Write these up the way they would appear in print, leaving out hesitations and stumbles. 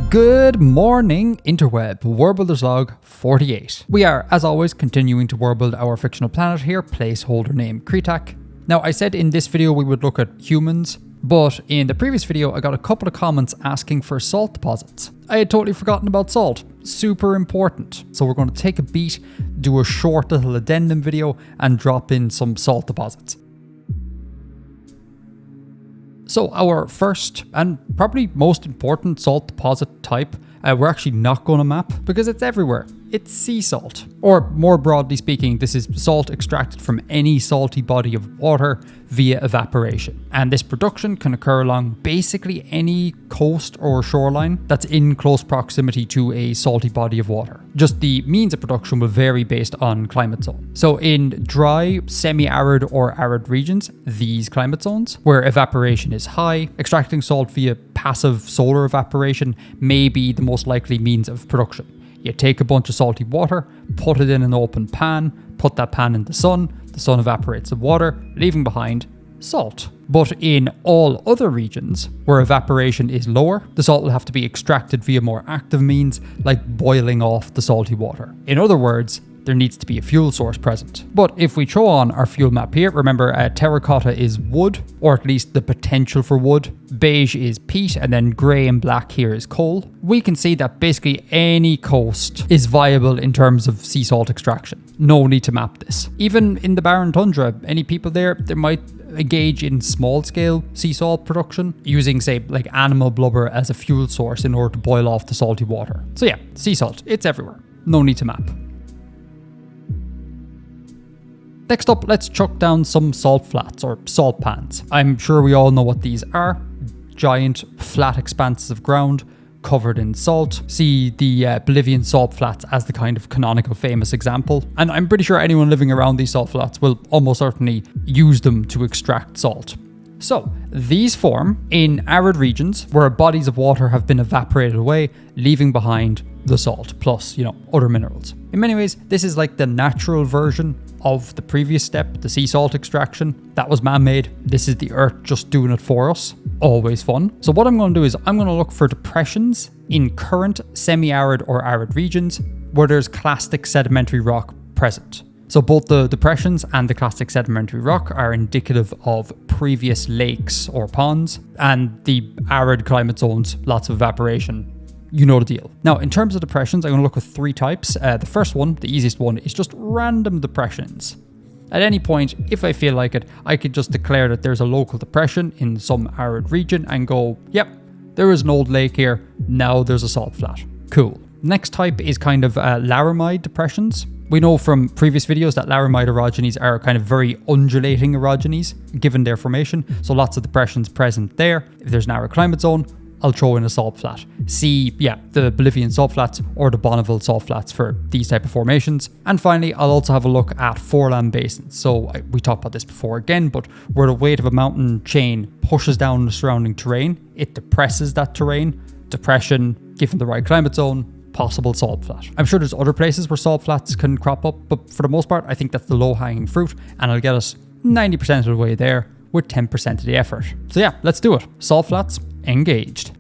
Good morning, interweb. Worldbuilder's log 48. We are, as always, continuing to worldbuild our fictional planet here, placeholder name Kretak. Now, I said in this video we would look at humans, but in the previous video I got a couple of comments asking for salt deposits. I had totally forgotten about salt. Super important. So we're going to take a beat, do a short little addendum video, and drop in some salt deposits. So our first and probably most important salt deposit type, we're actually not going to map because it's everywhere. It's sea salt. Or more broadly speaking, this is salt extracted from any salty body of water via evaporation. And this production can occur along basically any coast or shoreline that's in close proximity to a salty body of water. Just the means of production will vary based on climate zone. So in dry, semi-arid or arid regions, these climate zones, where evaporation is high, extracting salt via passive solar evaporation may be the most likely means of production. You take a bunch of salty water, put it in an open pan, put that pan in the sun evaporates the water, leaving behind salt. But in all other regions where evaporation is lower, the salt will have to be extracted via more active means like boiling off the salty water. In other words, there needs to be a fuel source present. But if we throw on our fuel map here, remember terracotta is wood, or at least the potential for wood. Beige is peat, and then grey and black here is coal. We can see that basically any coast is viable in terms of sea salt extraction. No need to map this. Even in the barren tundra, any people there might engage in small scale sea salt production using, say, like animal blubber as a fuel source in order to boil off the salty water. So yeah, sea salt, it's everywhere. No need to map. Next up, let's chuck down some salt flats or salt pans. I'm sure we all know what these are. Giant, flat expanses of ground covered in salt. See the Bolivian salt flats as the kind of canonical famous example. And I'm pretty sure anyone living around these salt flats will almost certainly use them to extract salt. So, these form in arid regions where bodies of water have been evaporated away, leaving behind the salt, plus, other minerals. In many ways, this is like the natural version of the previous step, the sea salt extraction. That was man-made. This is the earth just doing it for us. Always fun. So what I'm going to do is I'm going to look for depressions in current semi-arid or arid regions where there's clastic sedimentary rock present. So both the depressions and the clastic sedimentary rock are indicative of previous lakes or ponds, and the arid climate zones, lots of evaporation. You know the deal. Now, in terms of depressions, I'm going to look at three types. The first one, the easiest one, is just random depressions. At any point, if I feel like it, I could just declare that there's a local depression in some arid region and go, yep, there is an old lake here, now there's a salt flat. Cool. Next type is kind of laramide depressions. We know from previous videos that laramide orogenies are kind of very undulating orogenies, given their formation, so lots of depressions present there. If there's an arid climate zone, I'll throw in a salt flat. See, the Bolivian salt flats or the Bonneville salt flats for these type of formations. And finally, I'll also have a look at foreland basins. So we talked about this before again, but where the weight of a mountain chain pushes down the surrounding terrain, it depresses that terrain. Depression, given the right climate zone, possible salt flat. I'm sure there's other places where salt flats can crop up, but for the most part, I think that's the low-hanging fruit, and it'll get us 90% of the way there with 10% of the effort. So yeah, let's do it. Salt flats engaged.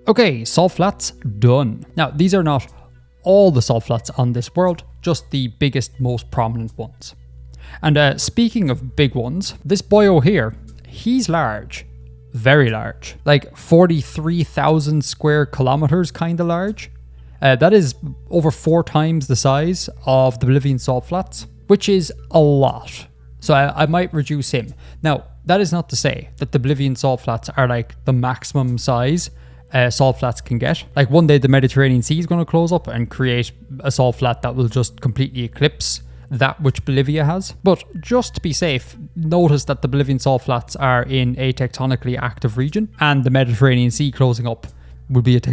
Okay, salt flats done. Now, these are not all the salt flats on this world, just the biggest, most prominent ones. And speaking of big ones, this boyo here, he's large. Very large. Like 43,000 square kilometers kind of large. That is over 4 times the size of the Bolivian salt flats, which is a lot. So I might reduce him. Now, that is not to say that the Bolivian salt flats are like the maximum size salt flats can get. Like one day the Mediterranean Sea is going to close up and create a salt flat that will just completely eclipse that which Bolivia has. But just to be safe, notice that the Bolivian salt flats are in a tectonically active region, and the Mediterranean Sea closing up would be is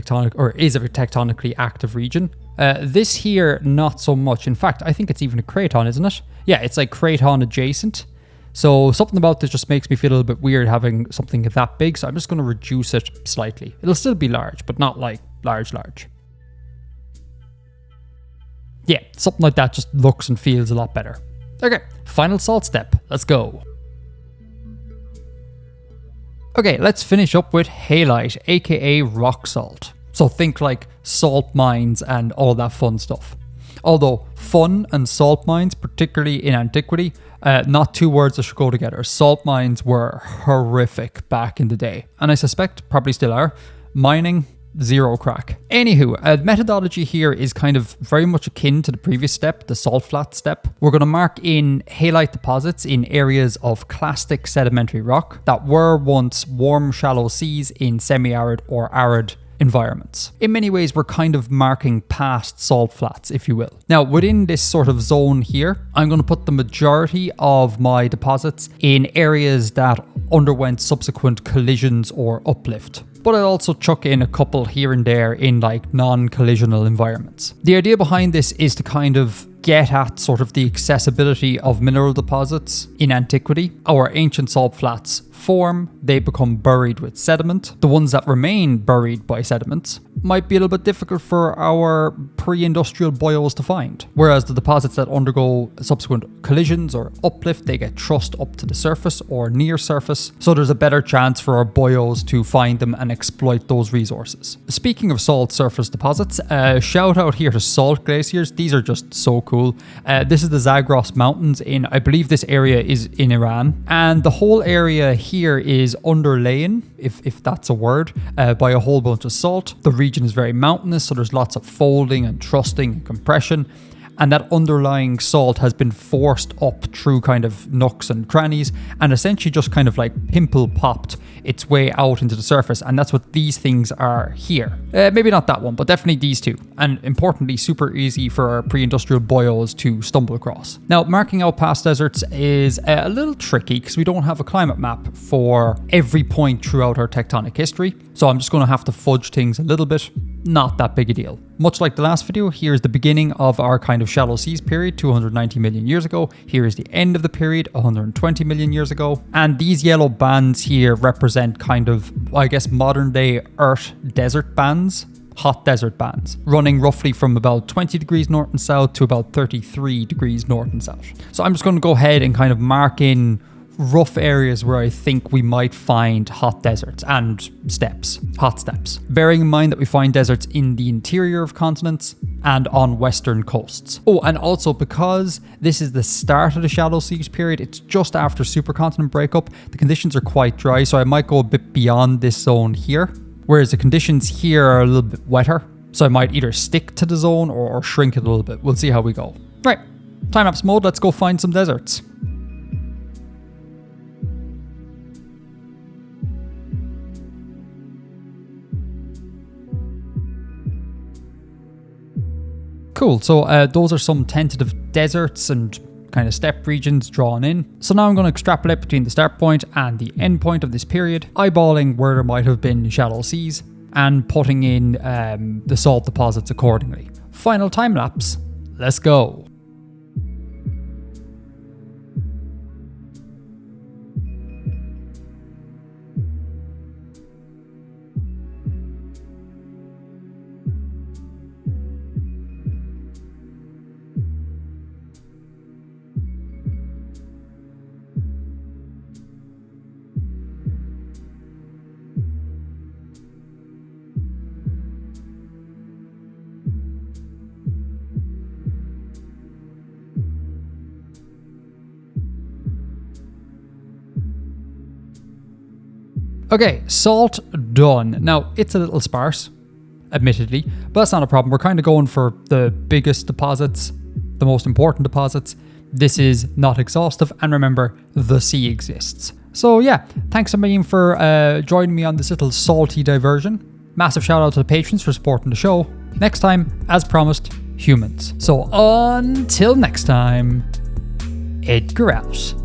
a tectonically active region. This here, not so much. In fact, I think it's even a craton, isn't it? Yeah, it's like craton adjacent. So something about this just makes me feel a little bit weird having something that big, so I'm just going to reduce it slightly. It'll still be large, but not like large. Yeah, something like that just looks and feels a lot better. Okay, final salt step. Let's go. Okay, let's finish up with halite, aka rock salt. So think like salt mines and all that fun stuff. Although fun and salt mines, particularly in antiquity, not two words that should go together. Salt mines were horrific back in the day, and I suspect probably still are. Mining, zero crack. Anywho, methodology here is kind of very much akin to the previous step, the salt flat step. We're going to mark in halite deposits in areas of clastic sedimentary rock that were once warm, shallow seas in semi-arid or arid environments. In many ways, we're kind of marking past salt flats, if you will. Now, within this sort of zone here, I'm going to put the majority of my deposits in areas that underwent subsequent collisions or uplift. But I'll also chuck in a couple here and there in like non-collisional environments. The idea behind this is to kind of get at sort of the accessibility of mineral deposits in antiquity. Our ancient salt flats form, they become buried with sediment. The ones that remain buried by sediments might be a little bit difficult for our pre-industrial boyos to find. Whereas the deposits that undergo subsequent collisions or uplift, they get thrust up to the surface or near surface. So there's a better chance for our boyos to find them and exploit those resources. Speaking of salt surface deposits, shout out here to salt glaciers. These are just so cool. This is the Zagros Mountains in, I believe this area is in Iran. And the whole area here is underlain, if that's a word, by a whole bunch of salt. The region is very mountainous, so there's lots of folding and thrusting and compression. And that underlying salt has been forced up through kind of nooks and crannies and essentially just kind of like pimple popped its way out into the surface. And that's what these things are here. Maybe not that one, but definitely these two. And importantly, super easy for our pre-industrial boyos to stumble across. Now, marking out past deserts is a little tricky because we don't have a climate map for every point throughout our tectonic history. So I'm just going to have to fudge things a little bit. Not that big a deal. Much like the last video, here's the beginning of our kind of shallow seas period, 290 million years ago. Here is the end of the period, 120 million years ago. And these yellow bands here represent kind of, I guess, modern day Earth desert bands. Hot desert bands, running roughly from about 20 degrees north and south to about 33 degrees north and south. So I'm just going to go ahead and kind of mark in rough areas where I think we might find hot deserts and hot steppes. Bearing in mind that we find deserts in the interior of continents and on western coasts. Oh, and also because this is the start of the shallow seas period, it's just after supercontinent breakup, the conditions are quite dry, so I might go a bit beyond this zone here, whereas the conditions here are a little bit wetter, so I might either stick to the zone or shrink it a little bit. We'll see how we go. Right, time-lapse mode, let's go find some deserts. Cool, so those are some tentative deserts and kind of steppe regions drawn in. So now I'm going to extrapolate between the start point and the end point of this period, eyeballing where there might have been shallow seas and putting in the salt deposits accordingly. Final time lapse, let's go. Okay, salt done. Now, it's a little sparse, admittedly, but that's not a problem. We're kind of going for the biggest deposits, the most important deposits. This is not exhaustive, and remember, the sea exists. So yeah, thanks a million for joining me on this little salty diversion. Massive shout out to the patrons for supporting the show. Next time, as promised, humans. So until next time, Edgar out.